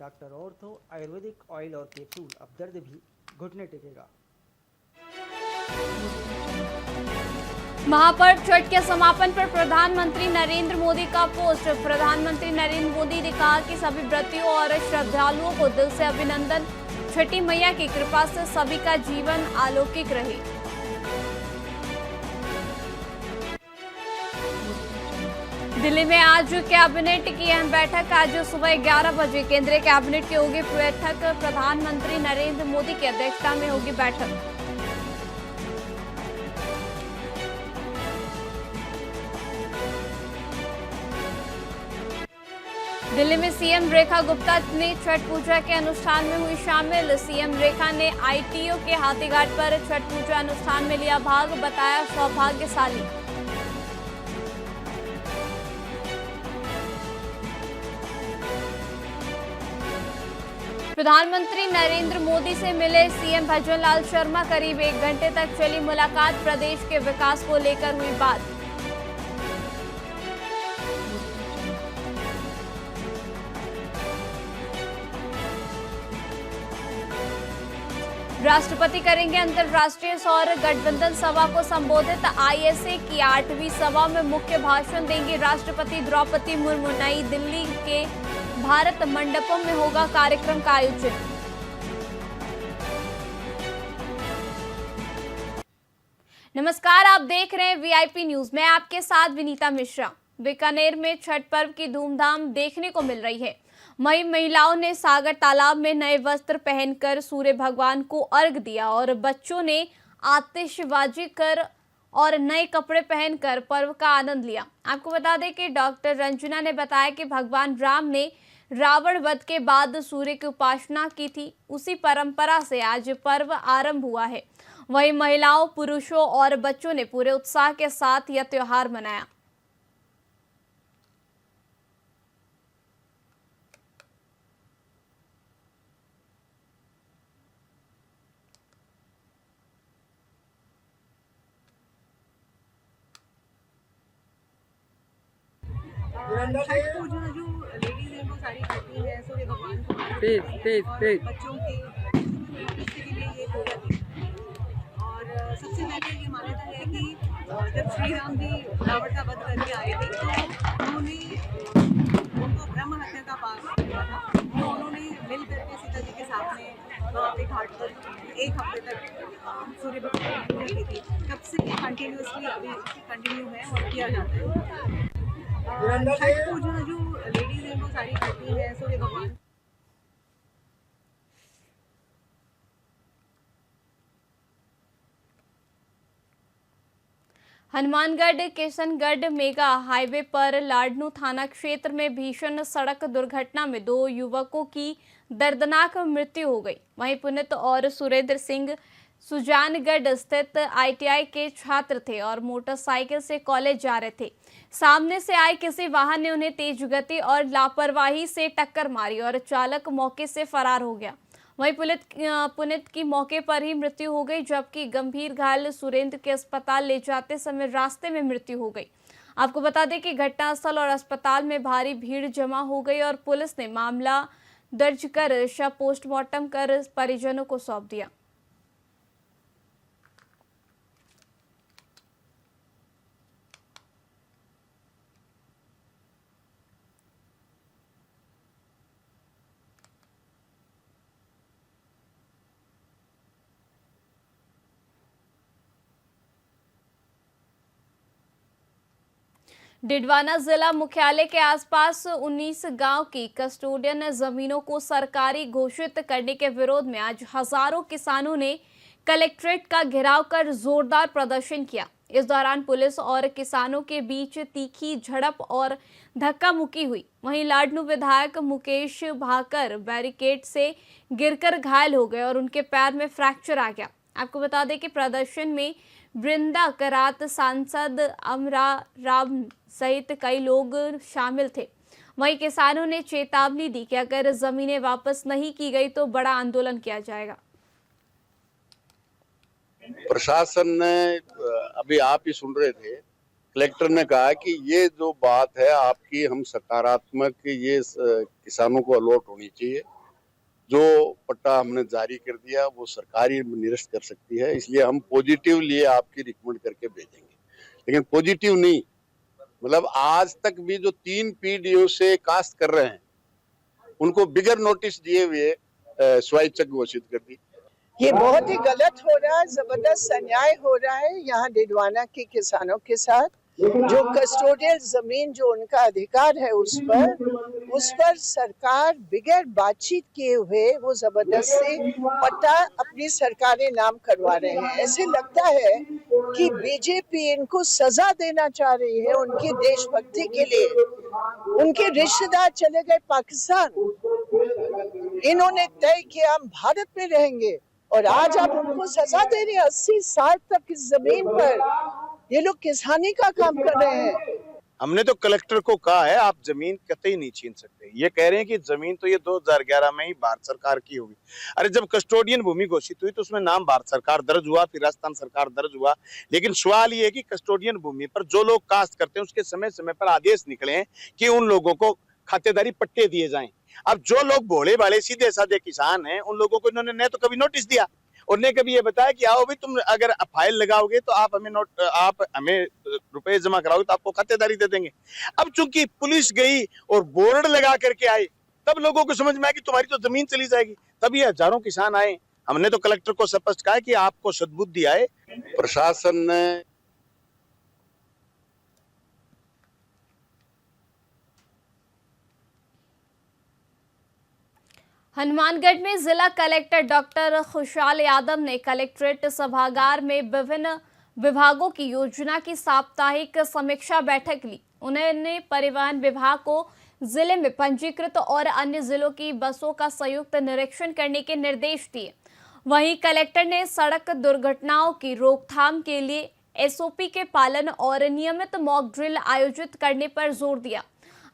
Doctor ortho Ayurvedic oil और capsule, अब दर्द भी घुटने टेकेगा। महापर्व छठ के समापन पर प्रधानमंत्री नरेंद्र मोदी का पोस्ट। प्रधानमंत्री नरेंद्र मोदी ने कहा कि सभी व्रतियों और श्रद्धालुओं को दिल से अभिनंदन। छठी मैया की कृपा से सभी का जीवन अलौकिक रहे। दिल्ली में आज कैबिनेट की अहम बैठक। आज सुबह 11 बजे केंद्रीय कैबिनेट की होगी बैठक। प्रधानमंत्री नरेंद्र मोदी की अध्यक्षता में होगी बैठक। दिल्ली में सीएम रेखा गुप्ता ने छठ पूजा के अनुष्ठान में हुई शामिल। सीएम रेखा ने आईटीओ के हाथीघाट पर छठ पूजा अनुष्ठान में लिया भाग, बताया सौभाग्यशाली। प्रधानमंत्री नरेंद्र मोदी से मिले सीएम भजनलाल शर्मा। करीब 1 घंटे तक चली मुलाकात। प्रदेश के विकास को लेकर हुई बात। राष्ट्रपति करेंगे अंतर्राष्ट्रीय सौर गठबंधन सभा को संबोधित। आईएसए की 8वीं सभा में मुख्य भाषण देंगी राष्ट्रपति द्रौपदी मुर्मू। नई दिल्ली के भारत मंडपम में होगा कार्यक्रम का आयोजन। नमस्कार, आप देख रहे हैं वीआईपी न्यूज। मैं आपके साथ विनीता मिश्रा। बीकानेर में छठ पर्व की धूमधाम देखने को मिल रही है। महिलाओं ने सागर तालाब में नए वस्त्र पहनकर सूर्य भगवान को अर्घ दिया और बच्चों ने आतिशबाजी कर और नए कपड़े पहनकर पर्व का आनंद लिया। आपको बता दें कि डॉक्टर रंजना ने बताया कि भगवान राम ने रावण वध के बाद सूर्य की उपासना की थी। उसी परंपरा से आज पर्व आरंभ हुआ है। वहीं महिलाओं, पुरुषों और बच्चों ने पूरे उत्साह के साथ यह त्योहार मनाया। छठ पूजा जो लेडीज हैं वो सारी करती हैं सूर्य भगवान को और बच्चों के लिए ये पूजा थी। और सबसे पहले ये मान्यता है कि जब श्री राम जी रावण का वध करके आए थे तो उनको ब्रह्म हत्या का पाप हुआ था। तो उन्होंने मिल करके सीता जी के साथ में वहाँ पे घाट पर 1 हफ्ते तक सूर्य भगवान की पूजा की थी। तब से कंटिन्यूसली अभी कंटिन्यू है और किया जाता है। छठ पूजा जो लेडीज हैं वो सारी करती हैं सूर्य भगवान। हनुमानगढ़ किशनगढ़ मेगा हाईवे पर लाडनू थाना क्षेत्र में भीषण सड़क दुर्घटना में 2 युवकों की दर्दनाक मृत्यु हो गई। वहीं पुनीत और सुरेंद्र सिंह सुजानगढ़ स्थित आईटीआई के छात्र थे और मोटरसाइकिल से कॉलेज जा रहे थे। सामने से आए किसी वाहन ने उन्हें तेज गति और लापरवाही से टक्कर मारी और चालक मौके से फरार हो गया। वहीं पुनीत की मौके पर ही मृत्यु हो गई, जबकि गंभीर घायल सुरेंद्र के अस्पताल ले जाते समय रास्ते में मृत्यु हो गई। आपको बता दें कि घटनास्थल और अस्पताल में भारी भीड़ जमा हो गई और पुलिस ने मामला दर्ज कर शव पोस्टमार्टम कर परिजनों को सौंप दिया। डिडवाना जिला मुख्यालय के आसपास 19 गांव की कस्टोडियन जमीनों को सरकारी घोषित करने के विरोध में आज हजारों किसानों ने कलेक्ट्रेट का घेराव कर जोरदार प्रदर्शन किया। इस दौरान पुलिस और किसानों के बीच तीखी झड़प और धक्का मुक्की हुई। वहीं लाडनू विधायक मुकेश भाकर बैरिकेड से गिरकर घायल हो गए और उनके पैर में फ्रैक्चर आ गया। आपको बता दें कि प्रदर्शन में वृंदा करात, सांसद अमरा राम सहित कई लोग शामिल थे। वहीं किसानों ने चेतावनी दी कि अगर जमीनें वापस नहीं की गई तो बड़ा आंदोलन किया जाएगा। प्रशासन ने, अभी आप ही सुन रहे थे कलेक्टर ने कहा कि ये जो बात है आपकी, हम सकारात्मक ये किसानों को अलॉट होनी चाहिए। जो पट्टा हमने जारी कर दिया वो सरकार ही निरस्त कर सकती है, इसलिए हम पॉजिटिव लिए आपकी रिकमेंड करके भेजेंगे। लेकिन पॉजिटिव नहीं, मतलब आज तक भी जो 3 पीडीओ से कास्ट कर रहे हैं उनको बिगर नोटिस दिए हुए स्वैच्छिक घोषित कर दी। ये बहुत ही गलत हो रहा है, जबरदस्त अन्याय हो रहा है यहाँ डिडवाना के किसानों के साथ। जो कस्टोडियल जमीन जो उनका अधिकार है उस पर सरकार बिगैर बातचीत किए हुए वो जबरदस्ती पट्टा अपनी सरकारें नाम करवा रहे हैं। ऐसे लगता है कि बीजेपी इनको सजा देना चाह रही है उनकी देशभक्ति के लिए। उनके रिश्तेदार चले गए पाकिस्तान, इन्होंने तय किया हम भारत में रहेंगे और आज आप उनको सजा दे रहे हैं। 80 साल तक इस जमीन पर ये लोग किसानी का काम कर रहे हैं। हमने तो कलेक्टर को कहा है आप जमीन कतई नहीं छीन सकते। ये कह रहे हैं कि जमीन तो ये 2011 में ही भारत सरकार की होगी। अरे जब कस्टोडियन भूमि घोषित हुई तो उसमें नाम भारत सरकार दर्ज हुआ, फिर राजस्थान सरकार दर्ज हुआ। लेकिन सवाल ये है कि कस्टोडियन भूमि पर जो लोग कास्ट करते हैं उसके समय समय पर आदेश निकले हैं कि उन लोगों को खातेदारी पट्टे दिए जाएं। अब जो लोग भोले भाले सीधे साधे किसान हैं उन लोगों को इन्होंने न तो कभी नोटिस दिया और ने कभी ये बताया कि आओ भाई तुम अगर फाइल लगाओगे तो आप हमें रुपए जमा कराओगे तो आपको खातेदारी दे देंगे। अब चूंकि पुलिस गई और बोर्ड लगा करके आई तब लोगों को समझ में आया कि तुम्हारी तो जमीन चली जाएगी। तब ये हजारों किसान आए। हमने तो कलेक्टर को स्पष्ट कहा कि आपको सद्बुद्धि आए। प्रशासन ने हनुमानगढ़ में जिला कलेक्टर डॉक्टर खुशहाल यादव ने कलेक्ट्रेट सभागार में विभिन्न विभागों की योजना की साप्ताहिक समीक्षा बैठक ली। उन्होंने परिवहन विभाग को जिले में पंजीकृत और अन्य जिलों की बसों का संयुक्त निरीक्षण करने के निर्देश दिए। वहीं कलेक्टर ने सड़क दुर्घटनाओं की रोकथाम के लिए एसओपी के पालन और नियमित मॉक ड्रिल आयोजित करने पर जोर दिया।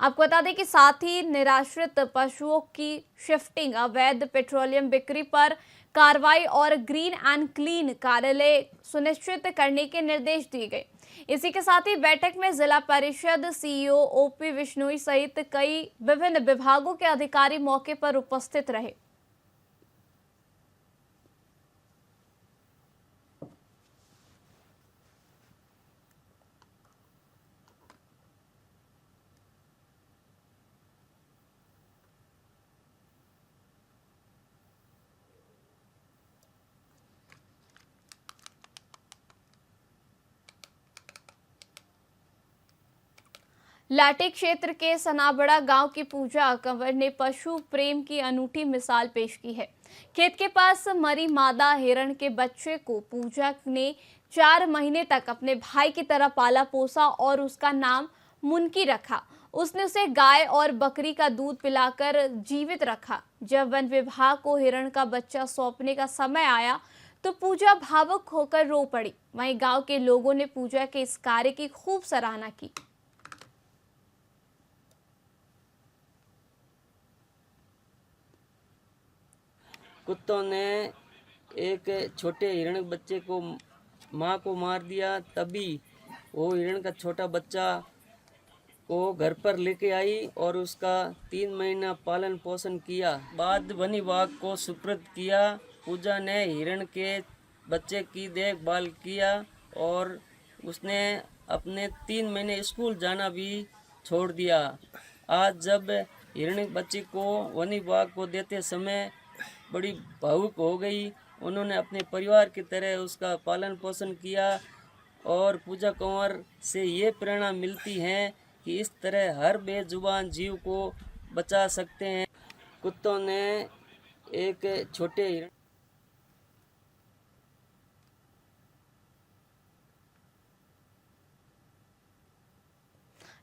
आपको बता दें कि साथ ही निराश्रित पशुओं की शिफ्टिंग, अवैध पेट्रोलियम बिक्री पर कार्रवाई और ग्रीन एंड क्लीन कार्यालय सुनिश्चित करने के निर्देश दिए गए। इसी के साथ ही बैठक में जिला परिषद सीईओ ओपी विश्नोई सहित कई विभिन्न विभागों के अधिकारी मौके पर उपस्थित रहे। लाठी क्षेत्र के सनाबड़ा गांव की पूजा कंवर ने पशु प्रेम की अनूठी मिसाल पेश की है। खेत के पास मरी मादा हिरण के बच्चे को पूजा ने 4 महीने तक अपने भाई की तरह पाला पोसा और उसका नाम मुनकी रखा। उसने उसे गाय और बकरी का दूध पिलाकर जीवित रखा। जब वन विभाग को हिरण का बच्चा सौंपने का समय आया तो पूजा भावुक होकर रो पड़ी। वहीं गांव के लोगों ने पूजा के इस कार्य की खूब सराहना की। कुत्तों ने एक छोटे हिरण बच्चे को माँ को मार दिया। तभी वो हिरण का छोटा बच्चा को घर पर लेके आई और उसका 3 महीना पालन पोषण किया। बाद वन विभाग को सुपुर्द किया। पूजा ने हिरण के बच्चे की देखभाल किया और उसने अपने 3 महीने स्कूल जाना भी छोड़ दिया। आज जब हिरण बच्चे को वन विभाग को देते समय बड़ी भावुक हो गई। उन्होंने अपने परिवार की तरह उसका पालन पोषण किया और पूजा कंवर से ये प्रेरणा मिलती है कि इस तरह हर बेजुबान जीव को बचा सकते हैं। कुत्तों ने एक छोटे हिरण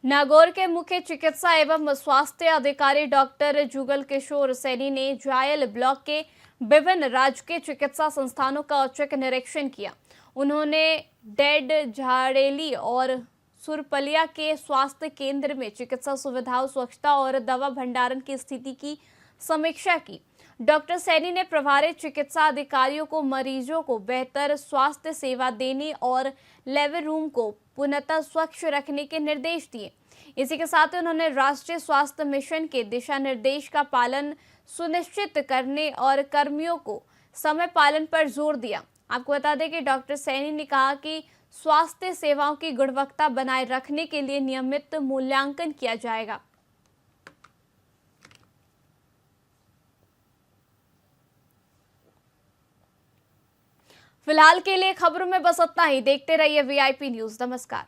नागौर के मुख्य चिकित्सा एवं स्वास्थ्य अधिकारी डॉक्टर जुगल किशोर सैनी ने जायल ब्लॉक के विभिन्न राजकीय चिकित्सा संस्थानों का औचक निरीक्षण किया। उन्होंने डेड झाड़ेली और सुरपलिया के स्वास्थ्य केंद्र में चिकित्सा सुविधाओं, स्वच्छता और दवा भंडारण की स्थिति की समीक्षा की। डॉक्टर सैनी ने प्रभारी चिकित्सा अधिकारियों को मरीजों को बेहतर स्वास्थ्य सेवा देने और लेवल रूम को पुनः स्वच्छ रखने के निर्देश दिए। इसी के साथ उन्होंने राष्ट्रीय स्वास्थ्य मिशन के दिशा निर्देश का पालन सुनिश्चित करने और कर्मियों को समय पालन पर जोर दिया। आपको बता दें कि डॉक्टर सैनी ने कहा कि स्वास्थ्य सेवाओं की गुणवत्ता बनाए रखने के लिए नियमित मूल्यांकन किया जाएगा। फिलहाल के लिए खबरों में बस इतना ही। देखते रहिए VIP न्यूज़। नमस्कार।